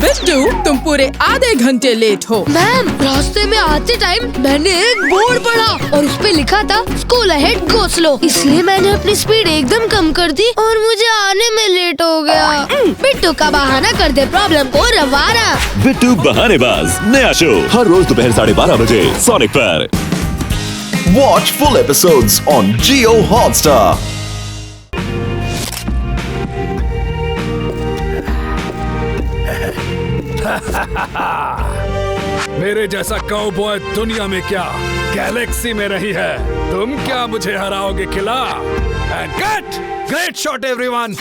बिट्टू, तुम पूरे आधे घंटे लेट हो। मैम, रास्ते में आते टाइम मैंने एक बोर्ड पढ़ा और उस पे लिखा था स्कूल अहेड गो स्लो, इसलिए मैंने अपनी स्पीड एकदम कम कर दी और मुझे आने में लेट हो गया। बिट्टू का बहाना कर दे प्रॉब्लम को रवाना। बिट्टू बहानेबाज नया शो हर रोज दोपहर 12:30 बजे सोनिक पर। Watch full episodes on Jio Hotstar. मेरे जैसा काउबॉय दुनिया में क्या गैलेक्सी में नहीं है। तुम क्या मुझे हराओगे खिला? And cut! Great shot everyone.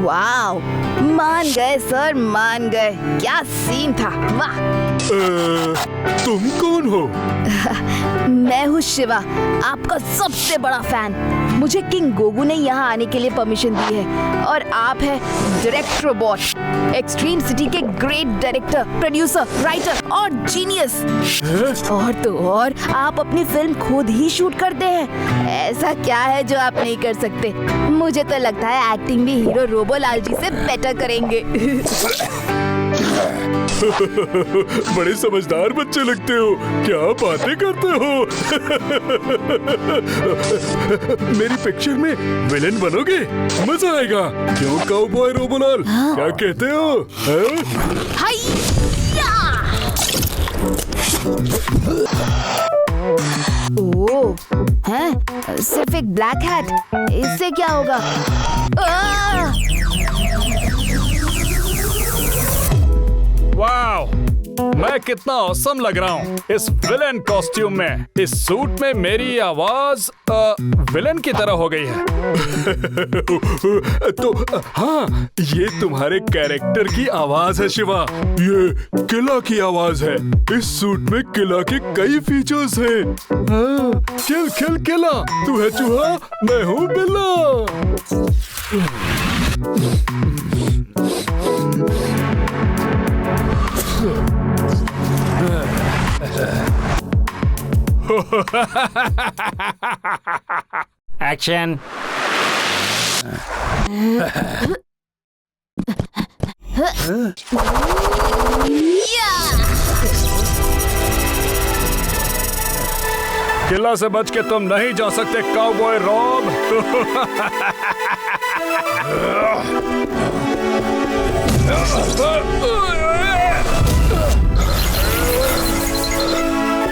Wow, मान गए सर, मान गए। क्या सीन था, वाह। तुम कौन हो? मैं हूँ शिवा, आपका सबसे बड़ा फैन। मुझे किंग गोगू ने यहाँ आने के लिए परमिशन दी है और आप हैं डायरेक्टर रोबोट, एक्सट्रीम सिटी के ग्रेट डायरेक्टर, प्रोड्यूसर, राइटर और जीनियस। और तो और आप अपनी फिल्म खुद ही शूट करते हैं। ऐसा क्या है जो आप नहीं कर सकते? मुझे तो लगता है एक्टिंग भी हीरो रोबोलाल जी से बेटर करेंगे। बड़े समझदार बच्चे लगते हो, क्या बातें करते हो। मेरी पिक्चर में विलेन बनोगे, मजा आएगा। क्यों काउबॉय रोबोलाल, क्या कहते हो? ओह, हैं? सिर्फ एक ब्लैक हैट, इससे क्या होगा? वाओ, मैं कितना ऑसम लग रहा हूँ इस विलेन कॉस्ट्यूम में। इस सूट में मेरी आवाज विलेन की तरह हो गई है। तो हाँ, ये तुम्हारे कैरेक्टर की आवाज है शिवा। ये किला की आवाज है। इस सूट में किला के कई फीचर्स हैं। हाँ, किल किल किला। तू है चूहा, मैं हूँ बिल्ला। एक्शन। किला से बच के तुम नहीं जा सकते काउबॉय रॉब।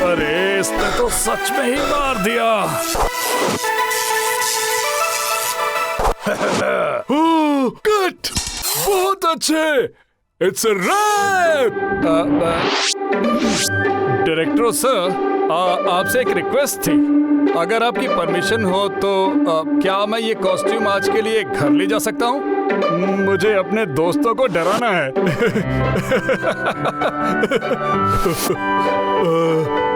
अरे इसने तो सच में ही मार दिया। कट! बहुत अच्छे। It's a wrap. Director sir, आपसे एक रिक्वेस्ट थी। अगर आपकी परमिशन हो तो क्या मैं ये कॉस्ट्यूम आज के लिए घर ले जा सकता हूँ? मुझे अपने दोस्तों को डराना है।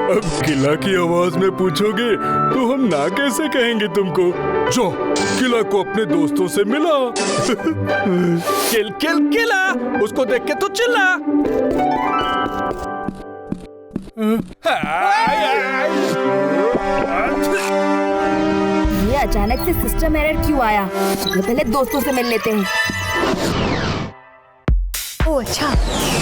अब किला की आवाज में पूछोगे तो हम ना कैसे कहेंगे तुमको? जो किला को अपने दोस्तों से मिला। किल किल किला, उसको देख के तो चिल्ला। ये अचानक से सिस्टम एरर क्यों आया? पहले दोस्तों से मिल लेते हैं। ओह अच्छा,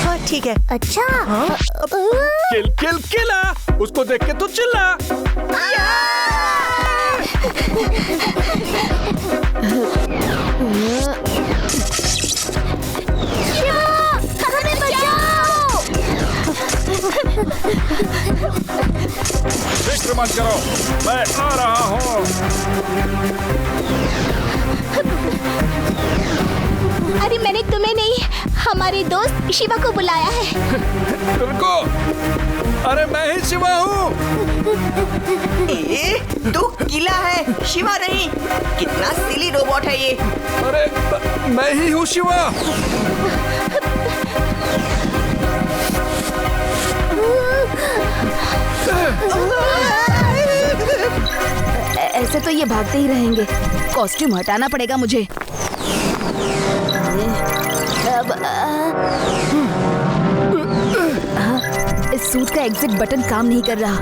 हाँ ठीक है। अच्छा, हाँ? किल किल किला, उसको देख के तो चिल्ला। हमें बचाओ! फिक्र मत करो, मैं आ रहा हूँ। अरे मैंने तुम्हें नहीं, हमारे दोस्त शिवा को बुलाया है। रुको, अरे मैं ही शिवा हूँ। तू किला है, शिवा नहीं। कितना सिली रोबोट है ये। अरे मैं ही हूँ शिवा। ऐसे तो ये भागते ही रहेंगे। कॉस्ट्यूम हटाना पड़ेगा मुझे। अब इस सूट का एग्जिट बटन काम नहीं कर रहा।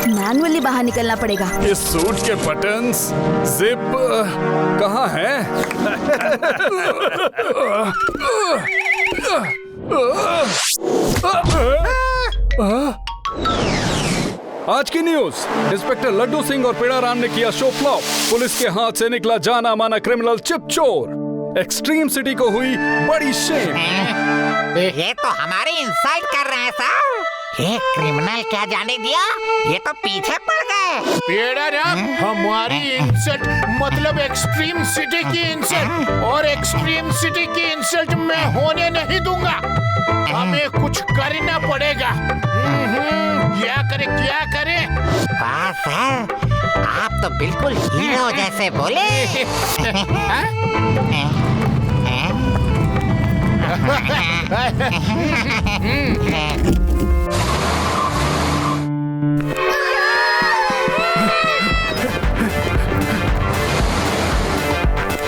मैनुअली बाहर निकलना पड़ेगा। इस सूट के बटन्स, जिप कहाँ हैं? आज की न्यूज, इंस्पेक्टर लड्डू सिंह और पेड़ा राम ने किया शो फ्लॉप। पुलिस के हाथ से निकला जाना माना क्रिमिनल चिप चोर। एक्सट्रीम सिटी को हुई बड़ी शेम। ये तो हमारे इंसल्ट कर रहे हैं सर। ये क्रिमिनल क्या जाने दिया, ये तो पीछे पड़ गए। पेड़ा राम, हमारी इंसल्ट मतलब एक्सट्रीम सिटी की इंसल्ट, और एक्सट्रीम सिटी की इंसल्ट मैं होने नहीं दूंगा। हमें कुछ करना पड़ेगा। क्या करे? वाह सर, आप तो बिल्कुल हीरो जैसे बोले।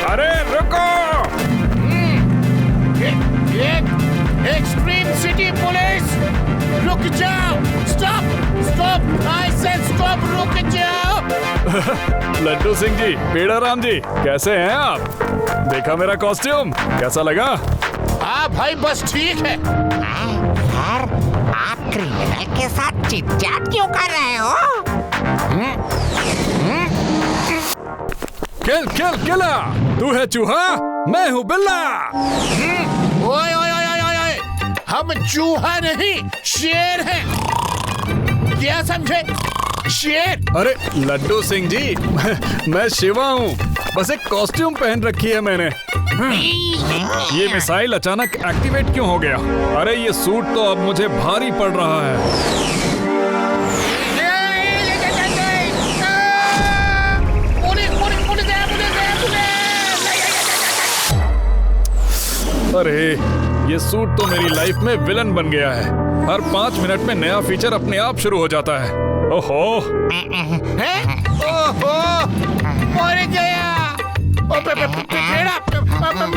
अरे रुको! एक्सट्रीम सिटी पुलिस, रुक जाओ! स्टॉप! आई से स्टॉप! रुक जाओ! लड्डू सिंह जी, पेड़ा राम जी, कैसे हैं आप? देखा मेरा कॉस्ट्यूम, कैसा लगा? हाँ भाई, बस ठीक है। सर, आप क्रिमिनल के साथ चिट-चैट क्यों कर रहे हो? किला! तू है चूहा, मैं हूँ बिल्ला। ओए! हम चूहा नहीं, शेर हैं। क्या समझे? शेर? अरे लड्डू सिंह जी, मैं शिवा हूँ। बस एक कॉस्ट्यूम पहन रखी है मैंने। ये मिसाइल अचानक एक्टिवेट क्यों हो गया? अरे ये सूट तो अब मुझे भारी पड़ रहा है। अरे ये सूट तो मेरी लाइफ में विलन बन गया है। हर 5 मिनट में नया फीचर अपने आप शुरू हो जाता है। ओहो! मर गया!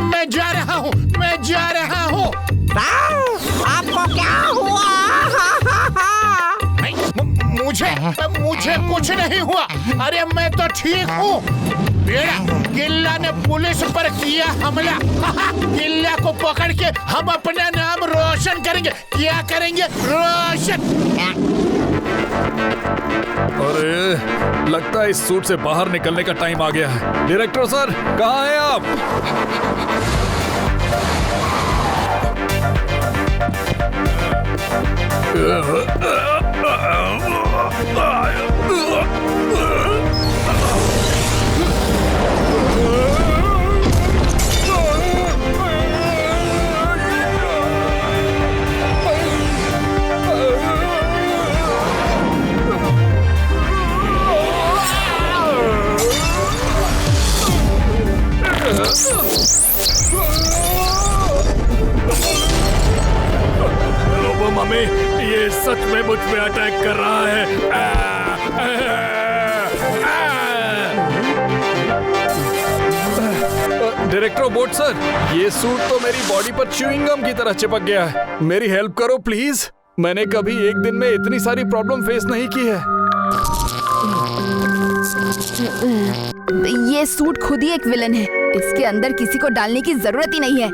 मैं जा रहा हूँ। आपको क्या हुआ? मुझे कुछ नहीं हुआ। अरे मैं तो ठीक हूँ। गिल्ला ने पुलिस पर किया हमला। गिल्ला को पकड़ के हम अपना नाम रोशन करेंगे। क्या करेंगे? रोशन। अरे लगता है इस सूट से बाहर निकलने का टाइम आ गया है। डायरेक्टर सर, कहाँ हैं आप? मम्मी, ये सच में मुझ पे अटैक कर रहा है। डायरेक्टर बोट सर, ये सूट तो मेरी बॉडी पर च्युइंग गम की तरह चिपक गया है। मेरी हेल्प करो प्लीज। मैंने कभी एक दिन में इतनी सारी प्रॉब्लम फेस नहीं की है। ये सूट खुद ही एक विलन है। इसके अंदर किसी को डालने की जरूरत ही नहीं है।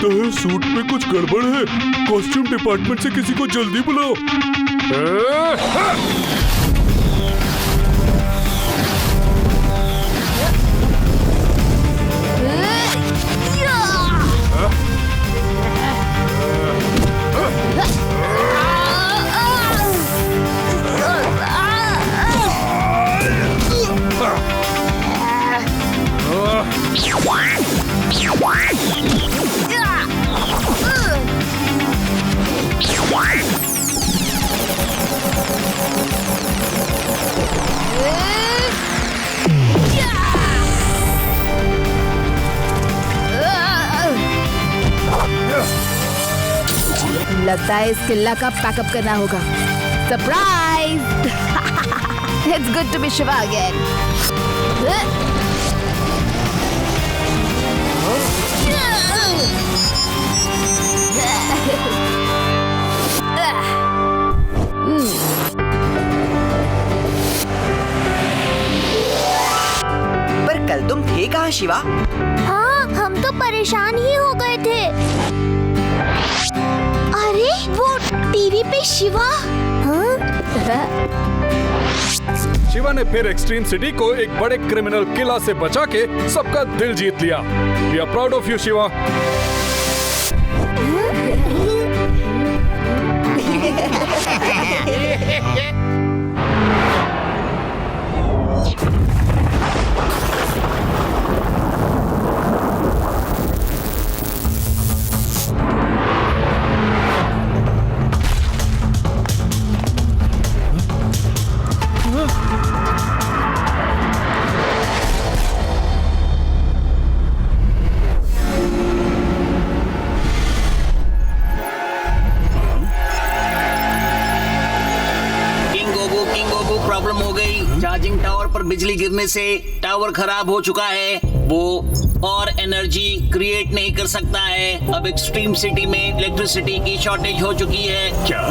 तो सूट में कुछ गड़बड़ है। कॉस्ट्यूम डिपार्टमेंट से किसी को जल्दी बुलाओ। लगता है इस किला का पैकअप करना होगा। Surprise! It's good to be Shiva again. ये कहा शिवा? हाँ, हम तो परेशान ही हो गए थे। अरे वो टीवी पे शिवा। हाँ? शिवा ने फिर एक्सट्रीम सिटी को एक बड़े क्रिमिनल किला से बचा के सबका दिल जीत लिया। We are proud of you Shiva. Problem हो गई। चार्जिंग टावर पर बिजली गिरने से टावर खराब हो चुका है। वो और एनर्जी क्रिएट नहीं कर सकता है। अब एक्सट्रीम सिटी में इलेक्ट्रिसिटी की शॉर्टेज हो चुकी है। क्या?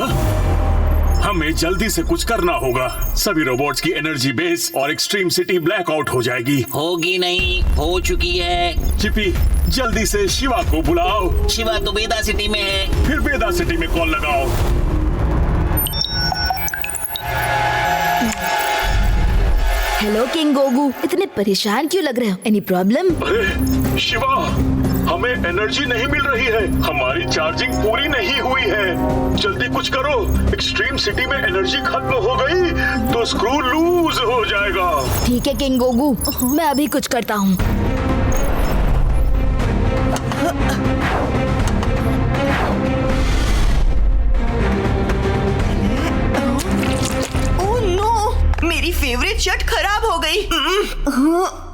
हमें जल्दी से कुछ करना होगा। सभी रोबोट्स की एनर्जी बेस और एक्सट्रीम सिटी ब्लैकआउट हो जाएगी। होगी नहीं, हो चुकी है। चिपी, जल्दी से शिवा को बुलाओ। शिवा तो वेदा सिटी में है। फिर वेदा सिटी में कॉल लगाओ। हेलो किंग गोगू, इतने परेशान क्यों लग रहे हो? Any problem? अरे शिवा, हमें एनर्जी नहीं मिल रही है। हमारी चार्जिंग पूरी नहीं हुई है। जल्दी कुछ करो। एक्सट्रीम सिटी में एनर्जी खत्म हो गई तो स्क्रू लूज हो जाएगा। ठीक है किंग गोगू, मैं अभी कुछ करता हूँ। ओह नो, मेरी फेवरेट शर्ट खराब हो गई।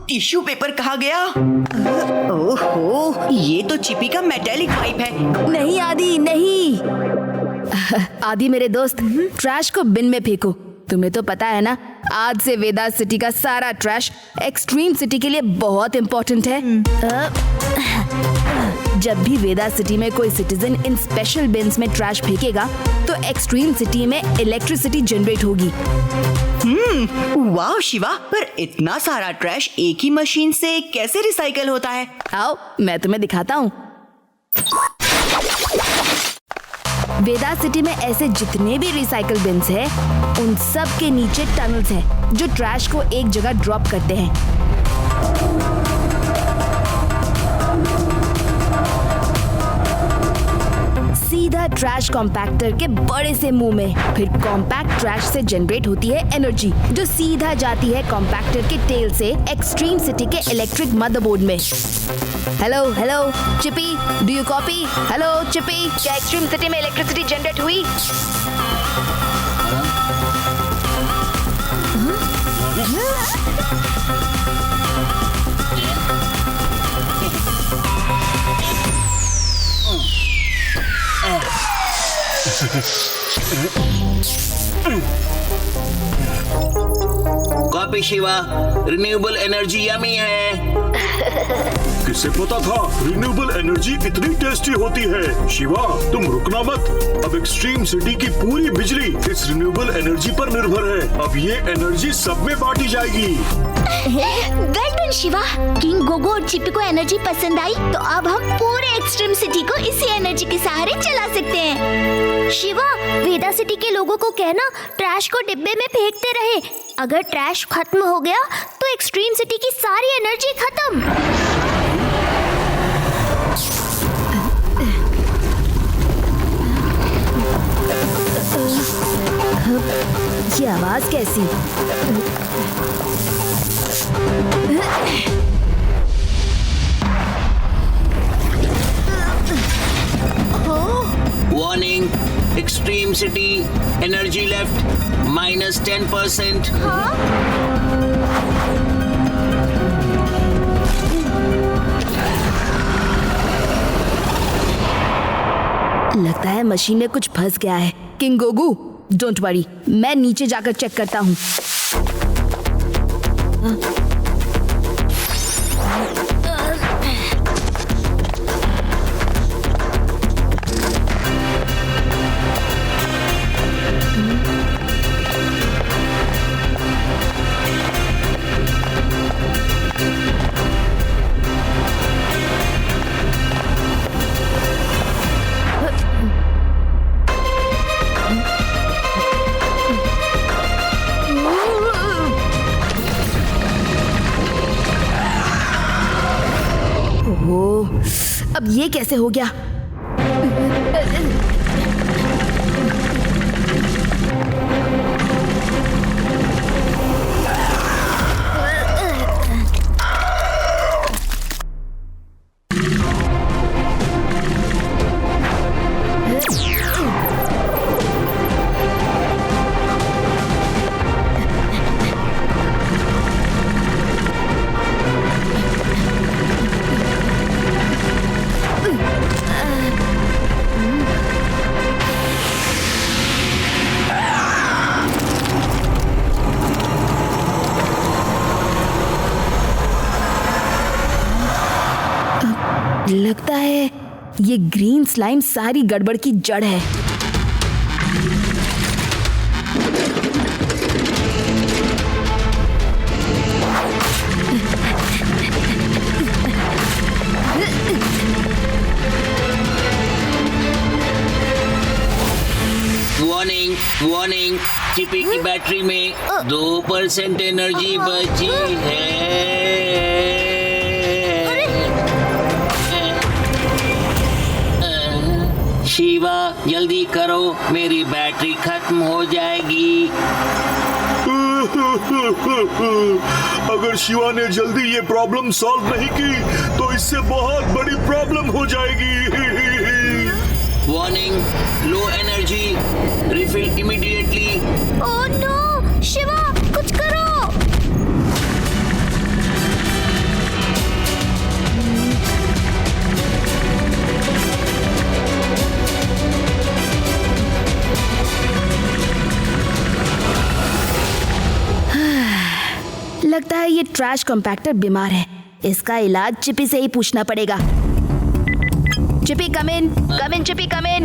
टिश्यू पेपर कहाँ गया? ओहो, ये तो चिपी का मेटालिक पाइप है। नहीं आदि, नहीं। आदि मेरे दोस्त, ट्रैश को बिन में फेंको। तुम्हें तो पता है ना, आज से वेदा सिटी का सारा ट्रैश एक्सट्रीम सिटी के लिए बहुत इम्पोर्टेंट है। जब भी वेदा सिटी में कोई सिटीजन इन स्पेशल बिन्स में ट्रैश फेंकेगा तो एक्सट्रीम सिटी में इलेक्ट्रिसिटी जनरेट होगी। वाह शिवा, पर इतना सारा ट्रैश एक ही मशीन से कैसे रिसाइकल होता है? आओ मैं तुम्हें दिखाता हूँ। वेदा सिटी में ऐसे जितने भी रिसाइकल बिन्स हैं, उन सब के नीचे टनल्स हैं जो ट्रैश को एक जगह ड्रॉप करते हैं। सीधा ट्रैश कॉम्पैक्टर के बड़े से मुंह में। फिर कॉम्पैक्ट ट्रैश से जनरेट होती है एनर्जी जो सीधा जाती है कॉम्पैक्टर के टेल से एक्सट्रीम सिटी के इलेक्ट्रिक मदरबोर्ड में। Hello hello Chipi, do you copy? Hello Chipi, क्या एक्सट्रीम सिटी में इलेक्ट्रिसिटी जनरेट हुई? Copy Shiva, renewable energy yummy है। किसे पता था रिन्यूएबल एनर्जी इतनी टेस्टी होती है। शिवा, तुम रुकना मत। अब एक्सट्रीम सिटी की पूरी बिजली इस रिन्यूएबल एनर्जी पर निर्भर है। अब ये एनर्जी सब में बांटी जाएगी। Well done Shiva. King Gogo और चिपी को एनर्जी पसंद आई तो अब हम पूरे एक्सट्रीम सिटी को इसी एनर्जी के सहारे चला सकते हैं। शिवा, वेदा सिटी के लोगों को कहना ट्रैश को डिब्बे में फेंकते रहे। अगर ट्रैश खत्म हो गया तो एक्सट्रीम सिटी की सारी एनर्जी खत्म। ये आवाज कैसी? Warning, extreme city energy left -10%। लगता है मशीन में कुछ फंस गया है। किंग गोगू, डोंट वरी, मैं नीचे जाकर चेक करता हूँ। ओहो, अब ये कैसे हो गया? लगता है ये ग्रीन स्लाइम सारी गड़बड़ की जड़ है। वार्निंग वार्निंग, चिपी की बैटरी में 2% एनर्जी बची है। शिवा जल्दी करो, मेरी बैटरी खत्म हो जाएगी। अगर शिवा ने जल्दी ये प्रॉब्लम सॉल्व नहीं की तो इससे बहुत बड़ी प्रॉब्लम हो जाएगी। Warning, low energy, refill immediately. Oh no, Shiva कुछ करो। लगता है ये ट्रैश कॉम्पैक्टर बीमार है। इसका इलाज चिपी से ही पूछना पड़ेगा। चिपी कम इन, चिपी कम इन।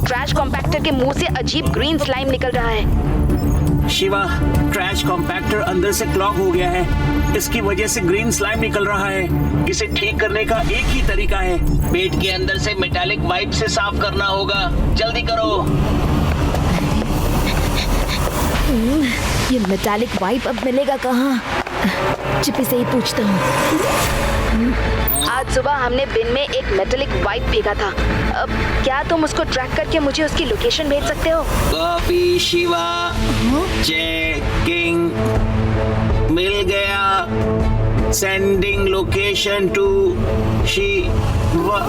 ट्रैश कॉम्पैक्टर के मुंह से अजीब ग्रीन स्लाइम निकल रहा है। शिवा, ट्रैश कॉम्पैक्टर अंदर से क्लॉग हो गया है। इसकी वजह से ग्रीन स्लाइम निकल रहा है। इसे ठीक करने का एक ही तरीका है, पेट के अंदर से मेटालिक वाइप से साफ करना होगा। जल्दी करो। ये मेटालिक वाइप अब मिलेगा कहाँ? चिपी से ही पूछता हूँ। आज सुबह हमने बिन में एक मेटालिक वाइप फेंका था। अब क्या तुम उसको ट्रैक करके मुझे उसकी लोकेशन भेज सकते हो? कॉपी शिवा, चेकिंग, मिल गया। Sending location to Shiva.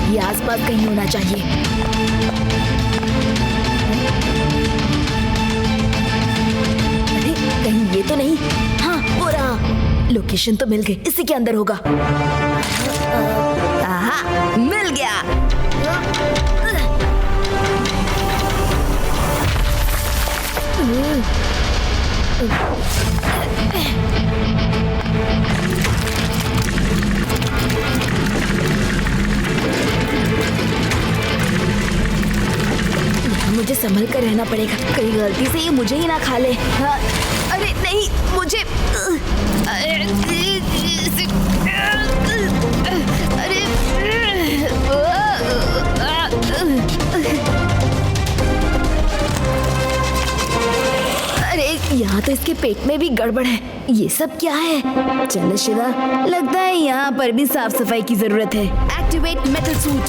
ये आसपास कहीं होना चाहिए। अरे कहीं ये तो नहीं। हाँ, वो रहा। लोकेशन तो मिल गई, इसी के अंदर होगा। आहा, मिल गया। मुझे संभल कर रहना पड़ेगा, कहीं गलती से ये मुझे ही ना खा ले। हाँ, अरे नहीं, मुझे अरे यहाँ तो इसके पेट में भी गड़बड़ है। ये सब क्या है? चलो शिवा, लगता है यहाँ पर भी साफ सफाई की जरूरत है। Activate metal suit.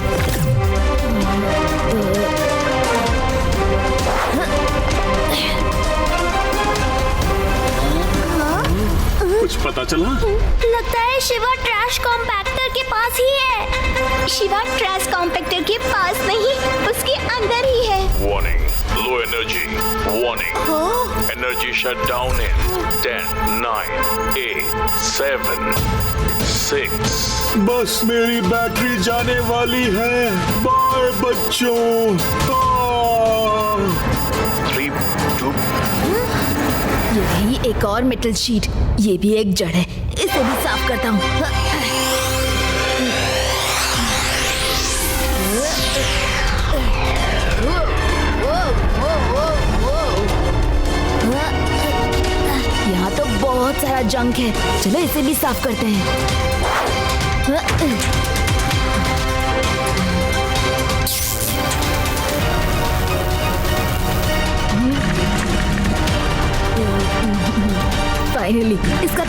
कुछ पता चला? लगता है शिवा ट्रैश कॉम्पैक्टर के पास ही है। शिवा ट्रैश कॉम्पैक्टर के पास नहीं, उसके अंदर ही है। Warning, low energy. Warning, energy shut down in 10, 9, 8, 7, 6। बस मेरी बैटरी जाने वाली है। बाय बच्चों। 3, 2। ये रही एक और मेटल शीट। ये भी एक जड़ है, इसे भी साफ करता हूँ। यहाँ तो बहुत सारा जंक है, चलो इसे भी साफ करते हैं।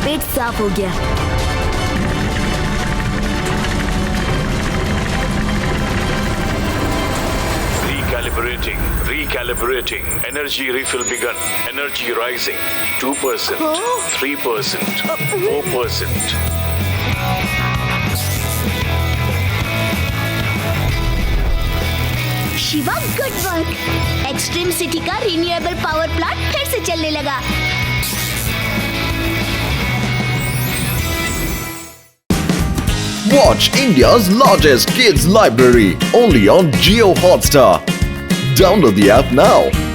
पेट साफ हो गया। Recalibrating. Energy refill begun. Energy rising. 2%, 3%, 4%. Shiva, good work. Extreme city का रिन्यूएबल पावर प्लांट फिर से चलने लगा। Watch India's largest kids library only on Jio Hotstar. Download the app now.